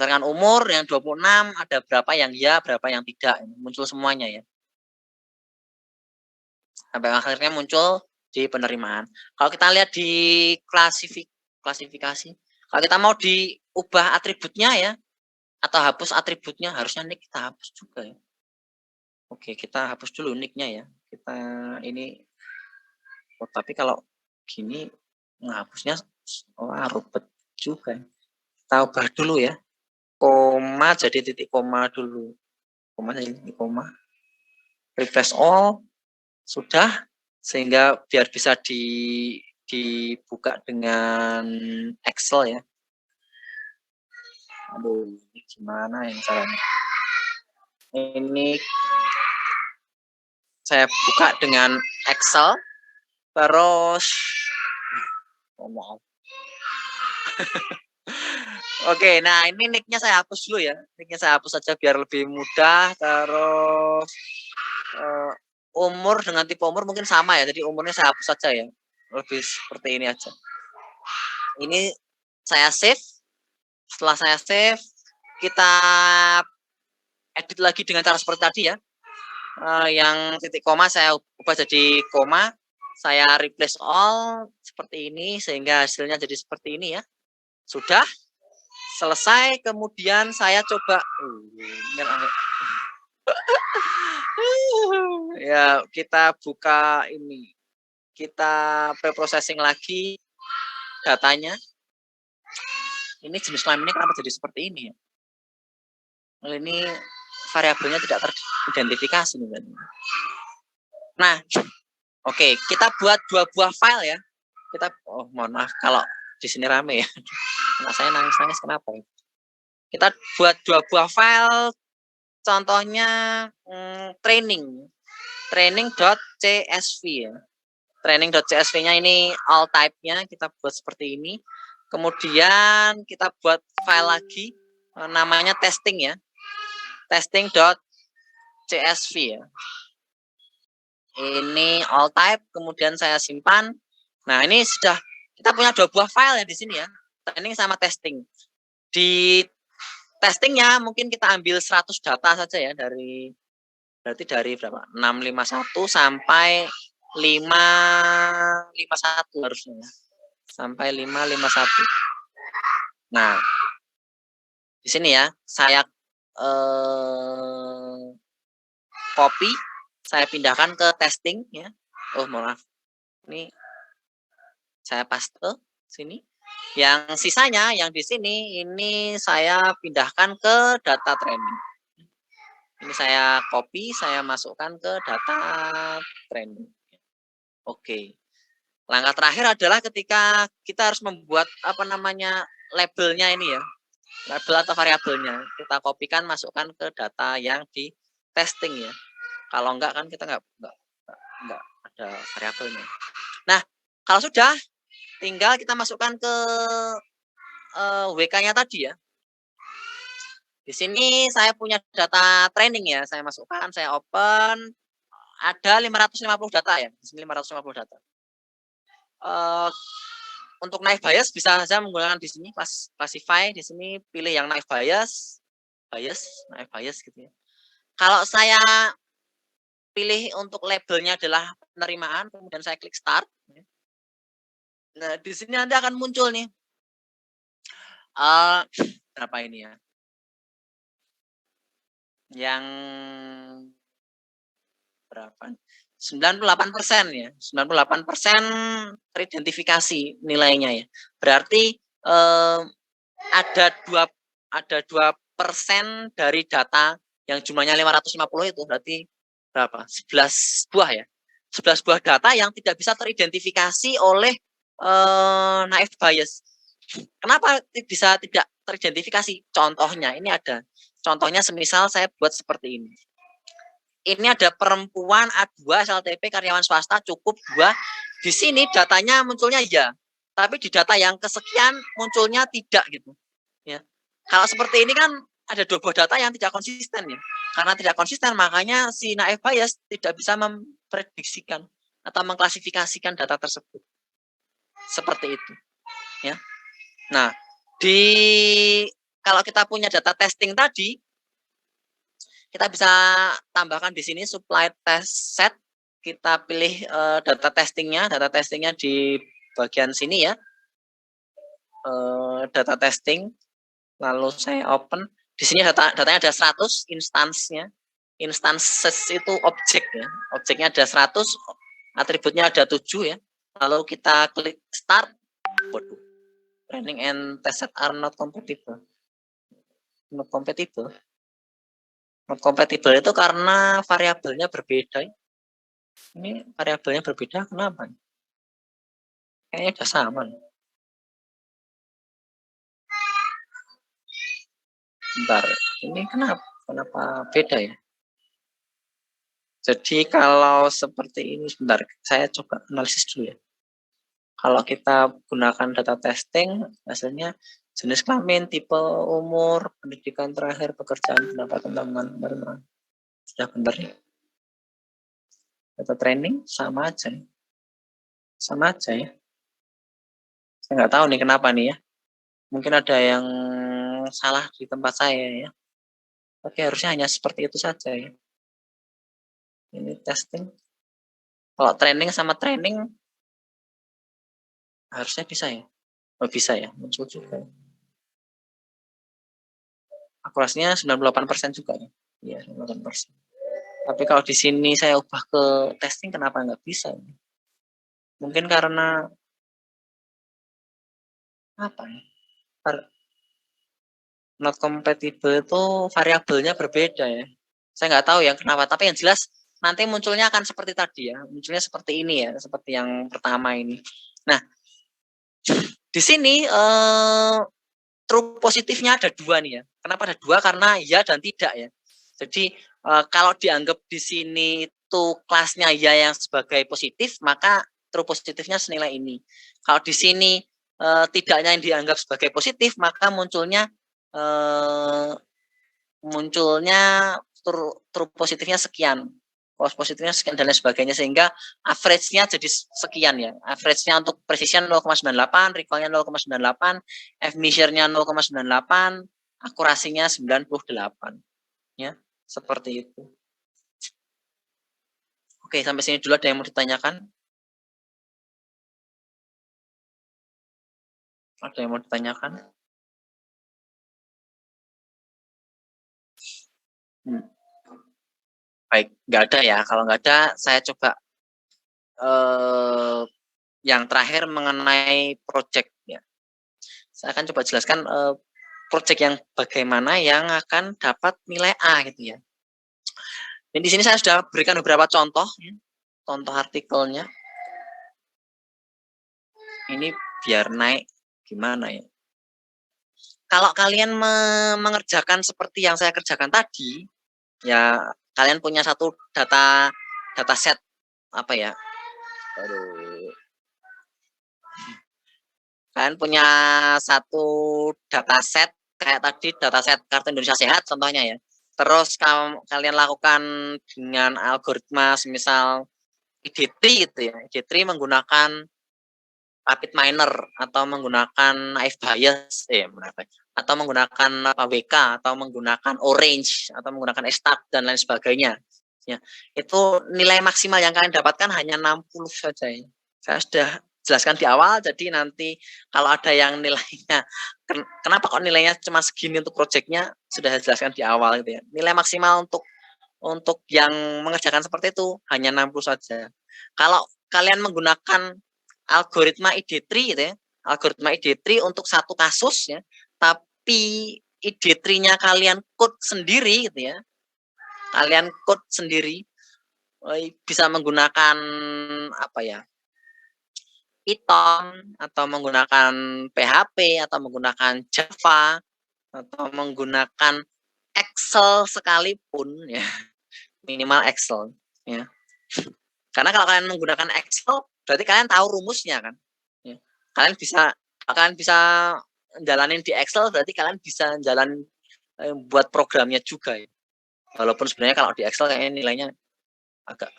Berdasarkan umur yang 26 ada berapa yang ya, berapa yang tidak, muncul semuanya ya. Sampai akhirnya muncul di penerimaan. Kalau kita lihat di klasifikasi, kalau kita mau diubah atributnya ya, atau hapus atributnya, harusnya nick kita hapus juga ya. Oke, kita hapus dulu nicknya ya. Kita ini, tapi kalau gini menghapusnya ribet juga. Kita ubah dulu ya. Koma jadi titik koma dulu. Koma jadi titik koma. Refresh all. Sudah, sehingga biar bisa dibuka dengan Excel ya. Aduh, ini gimana ini caranya? Ini saya buka dengan Excel, terus maaf. Oke, nah ini nicknya saya hapus dulu ya. Nicknya saya hapus saja biar lebih mudah. Terus umur dengan tipe umur mungkin sama ya. Jadi umurnya saya hapus saja ya. Lebih seperti ini aja. Ini saya save. Setelah saya save, kita edit lagi dengan cara seperti tadi ya. Yang titik koma saya ubah jadi koma. Saya replace all seperti ini sehingga hasilnya jadi seperti ini ya. Sudah selesai, kemudian saya coba ya, kita buka ini. Kita preprocessing lagi datanya. Ini jenis kelaminnya kenapa jadi seperti ini ya? Ini variabelnya tidak teridentifikasi nih. Nah, oke, kita buat 2 buah file ya. Kita mohon maaf kalau di sini rame ya. Anak saya nangis-nangis kenapa ya? Kita buat 2 buah file. Contohnya training.csv ya. Training.csv-nya ini all type-nya kita buat seperti ini. Kemudian kita buat file lagi namanya testing ya. Testing.csv ya. Ini all type, kemudian saya simpan. Nah, ini sudah kita punya 2 buah file ya di sini ya. Training sama testing. Di testingnya mungkin kita ambil 100 data saja ya, berarti dari berapa? 651 sampai 551 harusnya. Sampai 551. Nah, di sini ya, saya copy, saya pindahkan ke testing ya. Oh, maaf. Ini saya paste sini. Yang sisanya yang di sini ini saya pindahkan ke data training. Ini saya copy, saya masukkan ke data training. Oke. Langkah terakhir adalah ketika kita harus membuat labelnya ini ya. Label atau variabelnya. Kita kopikan, masukkan ke data yang di testing ya. Kalau enggak kan kita enggak ada variabelnya. Nah, kalau sudah tinggal kita masukkan ke WK-nya tadi ya. Di sini saya punya data training ya, saya masukkan, saya open, ada 550 data ya, di sini 550 data. Untuk naik bias bisa saja menggunakan di sini classify, di sini pilih yang naik bias gitu ya. Kalau saya pilih untuk labelnya adalah penerimaan, kemudian saya klik start. Nah, di sini nanti akan muncul nih. Berapa ini ya? Yang berapa? 98% ya. 98% teridentifikasi nilainya ya. Berarti ada 2% dari data yang jumlahnya 550 itu berarti berapa? 11 buah ya. 11 buah data yang tidak bisa teridentifikasi oleh naive Bayes. Kenapa bisa tidak teridentifikasi? Contohnya ini ada. Contohnya semisal saya buat seperti ini. Ini ada perempuan A2 SLTP karyawan swasta cukup 2. Di sini datanya munculnya ya. Tapi di data yang kesekian munculnya tidak gitu. Ya. Kalau seperti ini kan ada 2 buah data yang tidak konsisten ya. Karena tidak konsisten makanya si naive Bayes tidak bisa memprediksikan atau mengklasifikasikan data tersebut. Seperti itu. Ya. Nah, di kalau kita punya data testing tadi, kita bisa tambahkan di sini supply test set, kita pilih data testingnya di bagian sini ya, data testing, lalu saya open, di sini datanya ada 100 instances itu objek ya, objeknya ada 100, atributnya ada 7 ya, lalu kita klik start, waduh, training and test set are not compatible. Not compatible itu karena variabelnya berbeda. Ini variabelnya berbeda, kenapa? Kayaknya udah sama. Bentar, ini kenapa beda ya? Jadi kalau seperti ini, sebentar, saya coba analisis dulu ya. Kalau kita gunakan data testing, hasilnya jenis kelamin, tipe umur, pendidikan terakhir, pekerjaan, pendapatan teman-teman. Sudah benar ya. Data training sama aja ya. Sama aja ya. Saya nggak tahu nih kenapa nih ya. Mungkin ada yang salah di tempat saya ya. Tapi harusnya hanya seperti itu saja ya. Ini testing. Kalau training sama training harusnya bisa ya. Oh, bisa ya, muncul juga. Akurasinya 98% juga ya. Iya, 98%. Tapi kalau di sini saya ubah ke testing, kenapa nggak bisa? Mungkin karena apa ya? Not compatible itu variabelnya berbeda ya. Saya nggak tahu ya kenapa, tapi yang jelas nanti munculnya akan seperti tadi ya. Munculnya seperti ini ya, seperti yang pertama ini. Nah, di sini true positifnya ada 2 nih ya. Kenapa ada 2? Karena ya dan tidak ya. Jadi kalau dianggap di sini itu kelasnya ya yang sebagai positif, maka true positifnya senilai ini. Kalau di sini tidaknya yang dianggap sebagai positif, maka munculnya true positifnya sekian, false positifnya sekian dan lain sebagainya, sehingga average-nya jadi sekian ya. Average-nya untuk precision 0,98, recall-nya 0,98, F-measure-nya 0,98, akurasinya 98 ya, seperti itu. Oke, sampai sini dulu. Ada yang mau ditanyakan? Ada yang mau ditanyakan? Baik, nggak ada ya. Kalau nggak ada, saya coba yang terakhir mengenai project ya. Saya akan coba jelaskan project yang bagaimana yang akan dapat nilai A gitu ya. Dan di sini saya sudah berikan beberapa contoh, ya. Contoh artikelnya. Ini biar naik gimana ya. Kalau kalian mengerjakan seperti yang saya kerjakan tadi, ya kalian punya satu data set apa ya? Kalian punya satu data set kayak tadi, data set Kartu Indonesia Sehat contohnya ya. Terus kalian lakukan dengan algoritma semisal ID3 gitu ya. ID3 menggunakan rapid miner atau menggunakan if bias atau menggunakan WK atau menggunakan orange atau menggunakan start dan lain sebagainya ya. Itu nilai maksimal yang kalian dapatkan hanya 60 saja ya. Saya sudah jelaskan di awal, jadi nanti kalau ada yang nilainya kenapa kok nilainya cuma segini untuk projectnya, sudah saya jelaskan di awal gitu ya. Nilai maksimal untuk yang mengerjakan seperti itu hanya 60 saja. Kalau kalian menggunakan algoritma ID3 gitu ya, algoritma ID3 untuk satu kasus ya, tapi ID3-nya kalian code sendiri gitu ya, kalian code sendiri, bisa menggunakan apa ya, Python atau menggunakan PHP atau menggunakan Java atau menggunakan Excel sekalipun ya, minimal Excel ya. Karena kalau kalian menggunakan Excel berarti kalian tahu rumusnya kan ya. Kalian bisa jalanin di Excel, berarti kalian bisa jalan buat programnya juga ya. Walaupun sebenarnya kalau di Excel kayaknya nilainya agak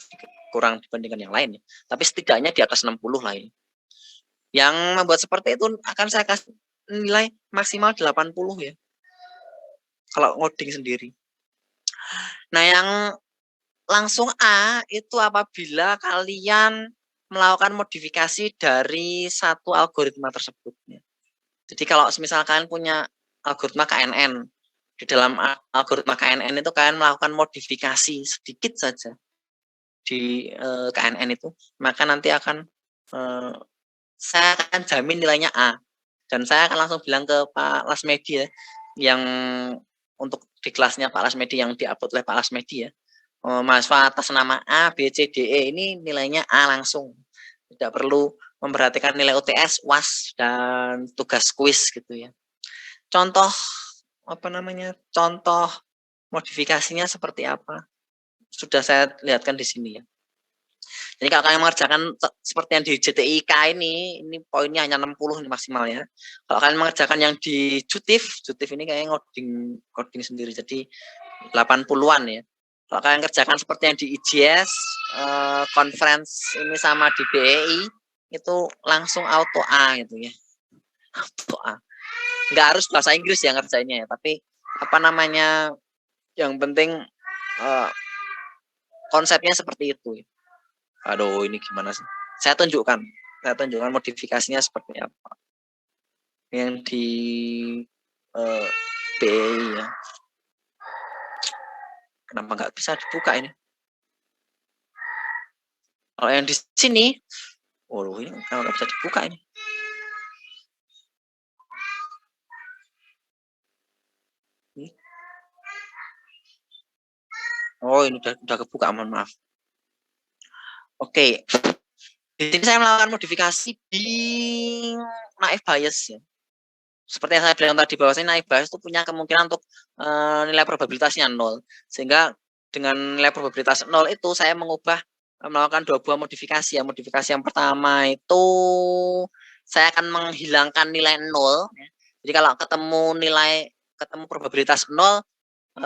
kurang dibandingkan yang lain ya. Tapi setidaknya di atas 60 lah ya. Yang membuat seperti itu akan saya kasih nilai maksimal 80 ya. kalau ngoding sendiri. Nah, yang langsung A itu apabila kalian melakukan modifikasi dari satu algoritma tersebut. Jadi kalau misal kalian punya algoritma KNN, di dalam algoritma KNN itu kalian melakukan modifikasi sedikit saja di KNN itu, maka nanti akan saya akan jamin nilainya A. Dan saya akan langsung bilang ke Pak Lasmedi ya, yang untuk di kelasnya Pak Lasmedi yang diupload oleh Pak Lasmedi ya. Mahasiswa atas nama A, B, C, D, E ini nilainya A langsung. Tidak perlu memperhatikan nilai UTS, UAS, dan tugas kuis gitu ya. Contoh contoh modifikasinya seperti apa? Sudah saya lihatkan di sini ya. Jadi kalau kalian mengerjakan seperti yang di JTIK ini poinnya hanya 60 maksimal ya. Kalau kalian mengerjakan yang di Jutif ini kayak coding sendiri jadi 80-an ya. Kalau kalian kerjakan seperti yang di IJS, conference ini sama di BEI itu langsung auto A gitu ya. Auto A. Nggak harus bahasa Inggris ya ngerjainnya ya, tapi yang penting konsepnya seperti itu ya. Aduh, ini gimana sih? Saya tunjukkan modifikasinya seperti apa. Yang di BEI ya. Kenapa nggak bisa dibuka ini? Kalau yang di sini, ini kalau nggak bisa dibuka ini. Oh, ini udah kebuka, mohon maaf. Oke. Di sini saya melakukan modifikasi di naive bias ya. Seperti yang saya bilang tadi bahwasanya naive bias itu punya kemungkinan untuk nilai probabilitasnya 0. Sehingga dengan nilai probabilitas 0 itu saya melakukan 2 buah modifikasi ya. Modifikasi yang pertama itu saya akan menghilangkan nilai 0 ya. Jadi kalau ketemu probabilitas 0,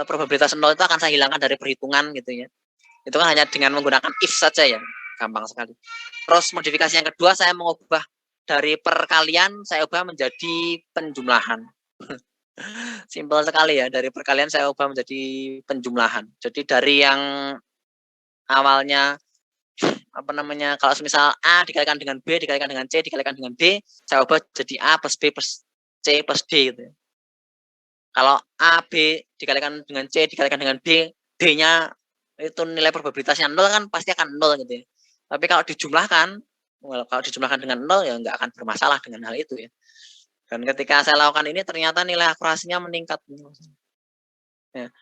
probabilitas 0 itu akan saya hilangkan dari perhitungan gitu ya. Itu kan hanya dengan menggunakan if saja ya. Gampang sekali. Terus modifikasi yang kedua saya mengubah dari perkalian saya ubah menjadi penjumlahan. Simpel sekali ya, dari perkalian saya ubah menjadi penjumlahan. Jadi dari yang awalnya kalau misal A dikalikan dengan B dikalikan dengan C dikalikan dengan D, saya ubah jadi A plus B plus C plus D gitu ya. Kalau A B dikalikan dengan C dikalikan dengan D, D-nya itu nilai probabilitasnya 0 kan pasti akan 0 gitu ya. Tapi kalau dijumlahkan dengan 0 ya nggak akan bermasalah dengan hal itu ya. Dan ketika saya lakukan ini ternyata nilai akurasinya meningkat. Ya.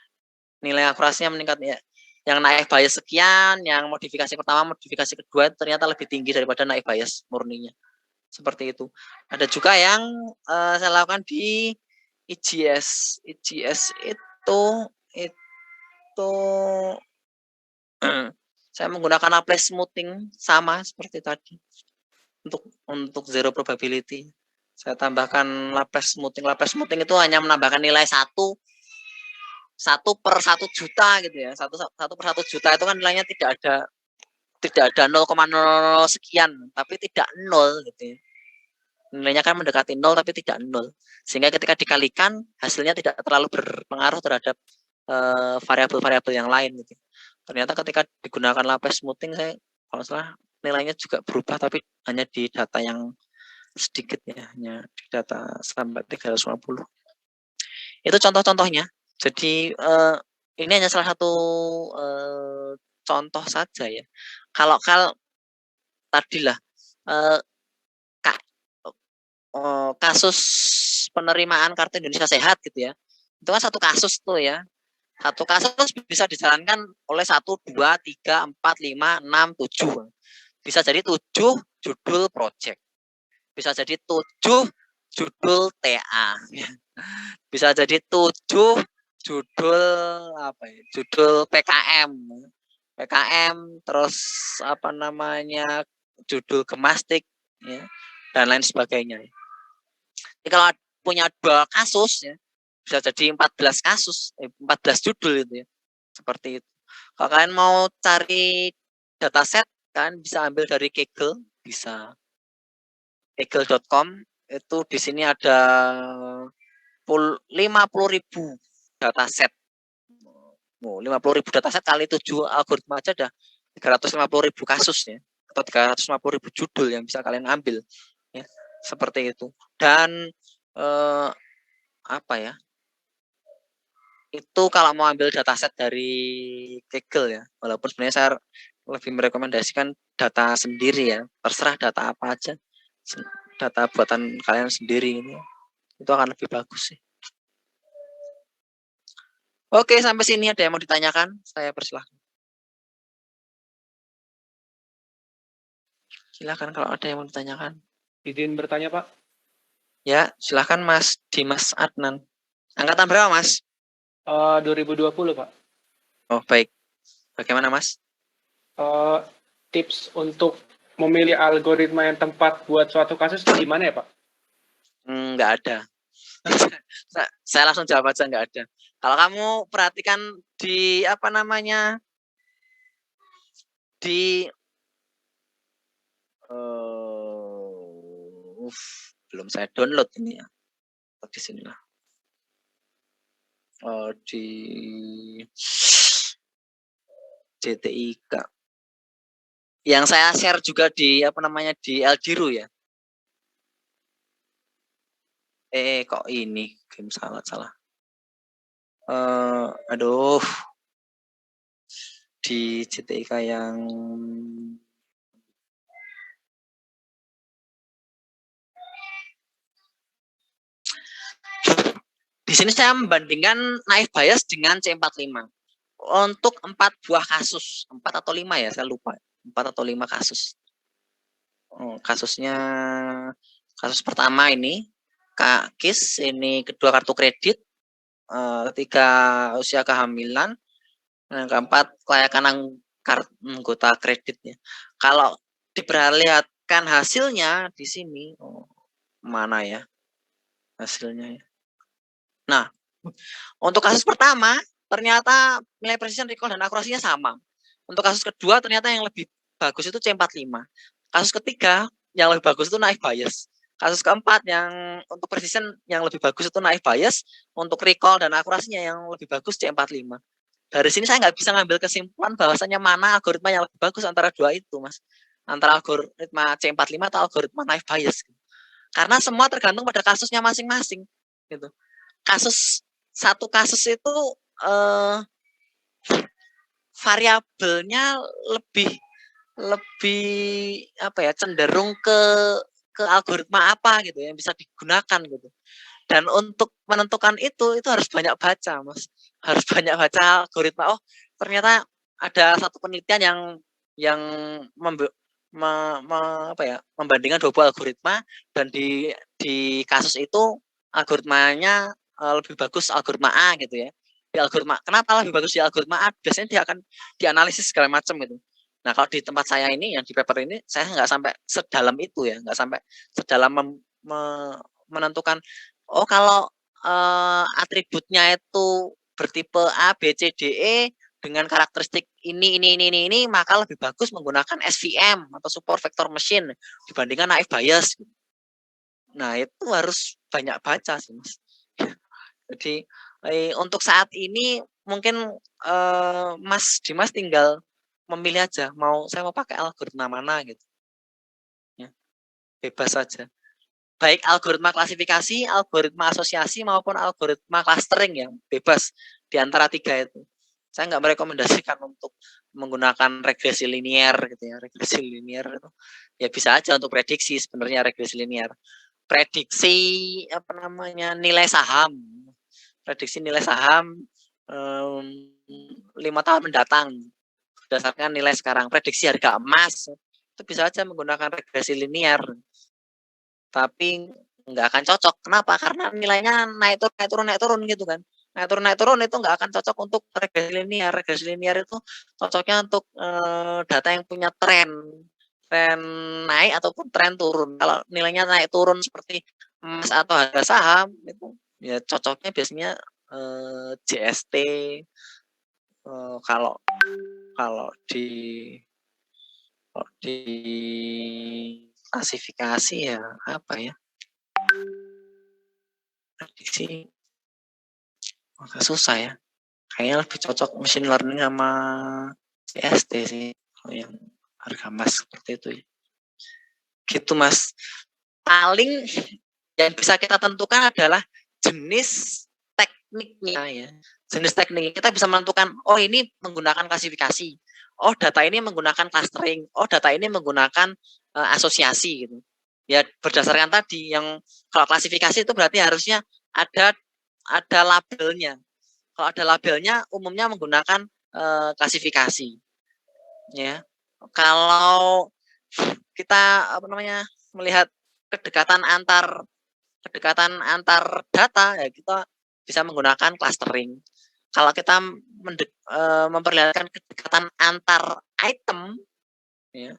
Nilai akurasinya meningkat ya. Yang naive bias sekian, yang modifikasi pertama, modifikasi kedua ternyata lebih tinggi daripada naive bias murninya. Seperti itu. Ada juga yang saya lakukan di IGS. IGS itu saya menggunakan Laplace smoothing sama seperti tadi. Untuk zero probability. Saya tambahkan Laplace smoothing. Laplace smoothing itu hanya menambahkan nilai 1 per 1 juta gitu ya. 1 per 1 juta itu kan nilainya tidak ada 0,00 sekian, tapi tidak 0 gitu ya. Nilainya kan mendekati 0 tapi tidak 0. Sehingga ketika dikalikan hasilnya tidak terlalu berpengaruh terhadap variabel-variabel yang lain gitu. Ternyata ketika digunakan Laplace smoothing saya kalau salah nilainya juga berubah tapi hanya di data yang sedikit ya, hanya di data sampai 350. Itu contoh-contohnya. Jadi ini hanya salah satu contoh saja ya. Kalau tadilah kasus penerimaan kartu Indonesia Sehat gitu ya. Itu kan satu kasus tuh ya. Satu kasus bisa dijalankan oleh 1, 2, 3, 4, 5, 6, 7. Bisa jadi 7 judul project. Bisa jadi 7 judul TA. Bisa jadi 7 judul judul PKM. Terus judul gemastik ya, dan lain sebagainya. Jadi kalau punya 2 kasus ya, bisa jadi 14 kasus, 14 judul itu ya. Seperti itu. Kalau kalian mau cari dataset, kalian bisa ambil dari Kaggle, bisa. Kaggle.com itu di sini ada 50.000 dataset. 50.000 dataset kali 7 algoritma aja udah 350.000 kasus ya, atau 350.000 judul yang bisa kalian ambil ya, seperti itu. Dan apa ya? Itu kalau mau ambil dataset dari Kaggle ya, walaupun sebenarnya saya lebih merekomendasikan data sendiri ya, terserah data apa aja, data buatan kalian sendiri ini, itu akan lebih bagus sih. Oke, sampai sini ada yang mau ditanyakan? Saya persilahkan. Silakan kalau ada yang mau ditanyakan. Izin bertanya, Pak. Ya, silakan Mas Dimas Adnan. Angkatan berapa, Mas? 2020, Pak. Oh, baik. Bagaimana, Mas? Tips untuk memilih algoritma yang tepat buat suatu kasus gimana ya, Pak? Nggak ada. Saya langsung jawab aja, nggak ada. Kalau kamu perhatikan di apa namanya, di belum saya download ini ya. Di sini lah. Di JTIK. Yang saya share juga di apa namanya di Eldiru ya. Kok ini game salah. Aduh, di JTIK yang di sini saya membandingkan naive Bayes dengan C45 untuk 4 buah kasus, 4 atau 5 ya, saya lupa, 4 atau 5 kasus. Kasusnya, kasus pertama ini Kak Kis, ini kedua kartu kredit, ketiga usia kehamilan, yang keempat kelayakan anggota kreditnya. Kalau diperlihatkan hasilnya di sini, mana ya hasilnya ya? Nah, untuk kasus pertama ternyata nilai precision, recall, dan akurasinya sama. Untuk kasus kedua ternyata yang lebih bagus itu C45. Kasus ketiga yang lebih bagus itu naive Bayes. Kasus keempat yang untuk precision yang lebih bagus itu naive Bayes. Untuk recall dan akurasinya yang lebih bagus C45. Dari sini saya nggak bisa ngambil kesimpulan bahwasanya mana algoritma yang lebih bagus antara dua itu, Mas. Antara algoritma C45 atau algoritma naive Bayes. Karena semua tergantung pada kasusnya masing-masing. Gitu. Satu kasus itu variabelnya lebih apa ya, cenderung ke algoritma apa gitu yang bisa digunakan gitu. Dan untuk menentukan itu harus banyak baca, Mas. Harus banyak baca algoritma. Oh, ternyata ada satu penelitian yang membandingkan 2 buah algoritma, dan di kasus itu algoritmanya lebih bagus algoritma A gitu ya. Di algoritma, kenapa lebih bagus di algoritma A? Biasanya dia akan dianalisis segala macam gitu. Nah, kalau di tempat saya ini, yang di paper ini, saya nggak sampai sedalam itu ya, nggak sampai sedalam menentukan, oh kalau atributnya itu bertipe A, B, C, D, E dengan karakteristik ini, maka lebih bagus menggunakan SVM atau support vector machine dibandingkan naive Bayes. Nah, itu harus banyak baca sih, Mas. Jadi untuk saat ini mungkin Mas Dimas tinggal memilih aja, saya mau pakai algoritma mana gitu. Ya, bebas saja. Baik algoritma klasifikasi, algoritma asosiasi, maupun algoritma clustering, yang bebas di antara 3 itu. Saya nggak merekomendasikan untuk menggunakan regresi linear gitu ya. Regresi linear itu ya bisa aja untuk prediksi sebenarnya regresi linear. Prediksi apa namanya nilai saham. Prediksi nilai saham 5 tahun mendatang berdasarkan nilai sekarang. Prediksi harga emas itu bisa aja menggunakan regresi linear. Tapi nggak akan cocok. Kenapa? Karena nilainya naik turun gitu kan. Naik turun itu nggak akan cocok untuk regresi linear. Regresi linear itu cocoknya untuk data yang punya tren naik ataupun tren turun. Kalau nilainya naik turun seperti emas atau harga saham, itu ya cocoknya biasanya JST. Kalau di klasifikasi ya apa ya, prediksi Agak susah ya. Kayaknya lebih cocok machine learning sama CST sih, kalau yang harga emas seperti itu ya. Gitu Mas. Paling yang bisa kita tentukan adalah jenis tekniknya ya. Jenis teknik kita bisa menentukan, oh ini menggunakan klasifikasi, oh data ini menggunakan clustering, oh data ini menggunakan asosiasi gitu. Ya berdasarkan tadi yang kalau klasifikasi itu berarti harusnya ada labelnya. Kalau ada labelnya umumnya menggunakan klasifikasi ya. Kalau kita melihat kedekatan antar data ya kita bisa menggunakan clustering. Kalau kita memperlihatkan kedekatan antar item ya,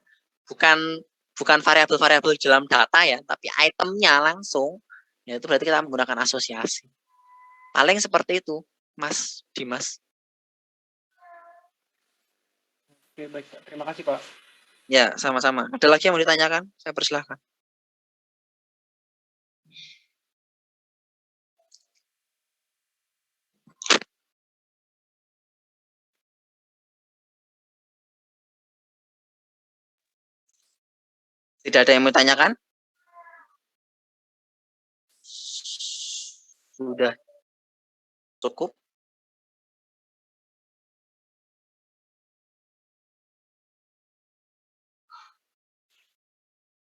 bukan variabel-variabel dalam data ya, tapi itemnya langsung, ya itu berarti kita menggunakan asosiasi. Paling seperti itu, Mas Dimas. Oke, baik, Pak. Terima kasih, Pak. Ya, sama-sama. Ada lagi yang mau ditanyakan? Saya persilahkan. Tidak ada yang mau ditanyakan? Sudah cukup.